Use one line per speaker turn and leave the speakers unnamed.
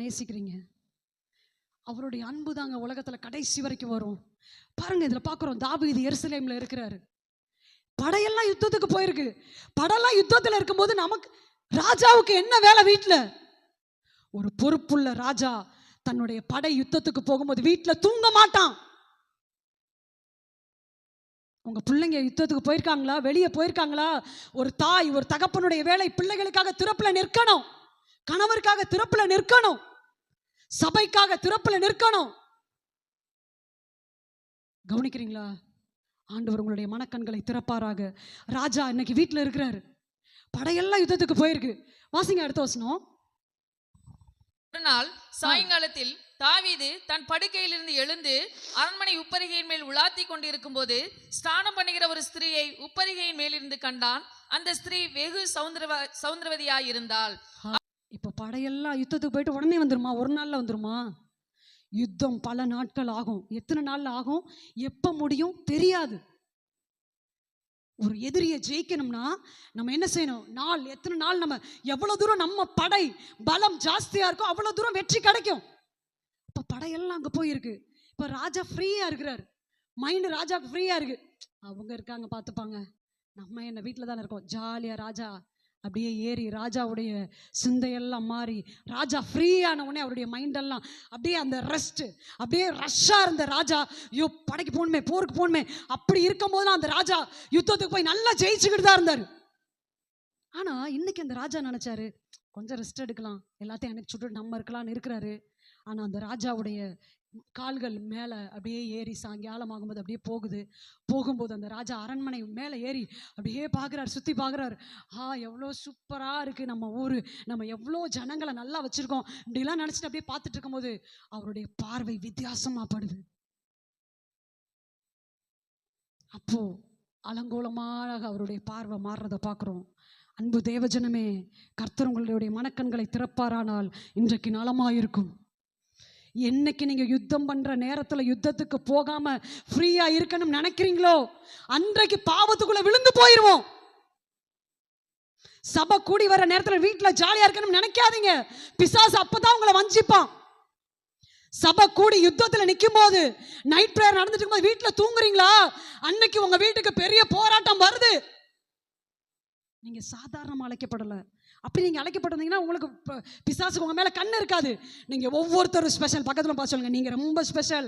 நேசிக்கிறீங்க. அவருடைய அன்பு தாங்க உலகத்துல கடைசி வரைக்கும் வரும். பாருங்க, இதுல பாக்குறோம் தாவீது எருசலேம்ல இருக்கிறாரு. படையெல்லாம் யுத்தத்துக்கு போயிருக்கு. படையெல்லாம் யுத்தத்துல இருக்கும்போது நமக்கு ராஜாவுக்கு என்ன வேலை வீட்டுல? ஒரு பொறுப்புள்ள ராஜா தன்னுடைய படை யுத்தத்துக்கு போகும்போது வீட்டுல தூங்க மாட்டான். உங்க பிள்ளைங்க யுத்தத்துக்கு போயிருக்காங்களா? வெளியே போயிருக்காங்களா? ஒரு தாய், ஒரு தகப்பனுடைய வேலை பிள்ளைகளுக்காக திறப்புல நிற்கணும், கணவருக்காக திறப்புல நிற்கணும், சபைக்காக திறப்புல நிற்கணும். கவனிக்கிறீங்களா? ஆண்டவர் உங்களுடைய மனக்கண்களை திறப்பாராக. ராஜா இன்னைக்கு வீட்டில் இருக்கிறாரு. படையெல்லாம் யுத்தத்துக்கு போயிருக்கு. வாசிங்க அடுத்த வசனம்.
ஒரு நாள் சாயங்காலத்தில் தாவீது தன் படுக்கையிலிருந்து எழுந்து அரண்மனை உப்பரிகையின் மேல் உலாத்தி கொண்டிருக்கும் போது ஸ்நானம் பண்ணுகிற ஒரு ஸ்திரீயை உப்பரிகையின் மேலிருந்து கண்டான். அந்த ஸ்திரீ வெகு சௌந்தரவதியாயிருந்தாள்.
இப்ப படையெல்லாம் யுத்தத்துக்கு போயிட்டு உடனே வந்துருமா? ஒரு நாள்ல வந்துருமா? யுத்தம் பல நாட்கள் ஆகும். எத்தனை நாள்ல ஆகும், எப்ப முடியும் தெரியாது. ஒரு எதிரியை ஜெயிக்கணும்னா நம்ம என்ன செய்யணும்? நாள், எத்தனை நாள், நம்ம எவ்வளவு தூரம் நம்ம படை பலம் ஜாஸ்தியா இருக்கும் அவ்வளவு தூரம் வெற்றி கிடைக்கும். இப்ப படையெல்லாம் அங்க போயிருக்கு. இப்ப ராஜா ஃப்ரீயா இருக்கிறாரு. மைண்ட் ராஜாக்கு ஃப்ரீயா இருக்கு. அவங்க இருக்காங்க பார்த்துப்பாங்க, நம்ம என்ன வீட்டில் தானே இருக்கோம், ஜாலியா ராஜா அப்படியே ஏறி ராஜாவுடைய சிந்தையெல்லாம் மாறி ராஜா ஃப்ரீயான உடனே அவருடைய மைண்டெல்லாம் அப்படியே அந்த ரெஸ்ட், அப்படியே ரஷ்ஷாக இருந்த ராஜா, ஐயோ படைக்கு போகணுமே, போருக்கு போகணுமே, அப்படி இருக்கும் போது அந்த ராஜா யுத்தத்துக்கு போய் நல்லா ஜெயிச்சுக்கிட்டு தான் இருந்தார். ஆனால் இன்னைக்கு அந்த ராஜா நினைச்சாரு கொஞ்சம் ரெஸ்ட் எடுக்கலாம், எல்லாத்தையும் அனுப்பிச்சு சுட்டு நம்ம இருக்கலாம்னு இருக்கிறாரு. ஆனால் அந்த ராஜாவுடைய கால்கள் மேலே அப்படியே ஏறி சாயங்காலம் ஆகும்போது அப்படியே போகும்போது அந்த ராஜா அரண்மனை மேலே ஏறி அப்படியே பார்க்குறாரு, சுற்றி பார்க்குறாரு. எவ்வளோ சூப்பராக இருக்குது நம்ம ஊர், நம்ம எவ்வளோ ஜனங்களை நல்லா வச்சுருக்கோம், இப்படிலாம் நினச்சிட்டு அப்படியே பார்த்துட்டு இருக்கும்போது அவருடைய பார்வை வித்தியாசமாக படுது. அப்போ அலங்கோலமாக அவருடைய பார்வை மாறுறதை பார்க்குறோம். அன்பு தேவஜனமே, கர்த்தர் உங்களுடைய மனக்கண்களை திறப்பாரானால் இன்றைக்கு நலமாயிருக்கும். என்னைக்கு நீங்க யுத்தம் பண்ற நேரத்துல யுத்தத்துக்கு போகாம ஃப்ரீயா இருக்கணும் நினைக்கிறீங்களோ அன்றைக்கு பாவத்துக்குள்ள விழுந்து போயிருவோம். சபை கூடி வர நேரத்துல வீட்டுல ஜாலியா இருக்கணும் நினைக்காதீங்க. பிசாசு அப்பதான் உங்களை வஞ்சிப்பான். சபை கூடி யுத்தத்துல நிற்கும் போது, நைட் பிரேயர் நடந்துட்டு இருக்கும்போது வீட்டுல தூங்குறீங்களா, அன்னைக்கு உங்க வீட்டுக்கு பெரிய போராட்டம் வருது. நீங்க சாதாரணமா அழைக்கப்படல. அப்படி நீங்க அழைக்கப்பட்டிருந்தீங்கன்னா உங்களுக்கு பிசாசுக்கு உங்க மேல கண்ணு இருக்காது. நீங்க ஒவ்வொருத்தரும் ஸ்பெஷல். பக்கத்துல பார்த்து சொல்லுங்க, நீங்க ரொம்ப ஸ்பெஷல்.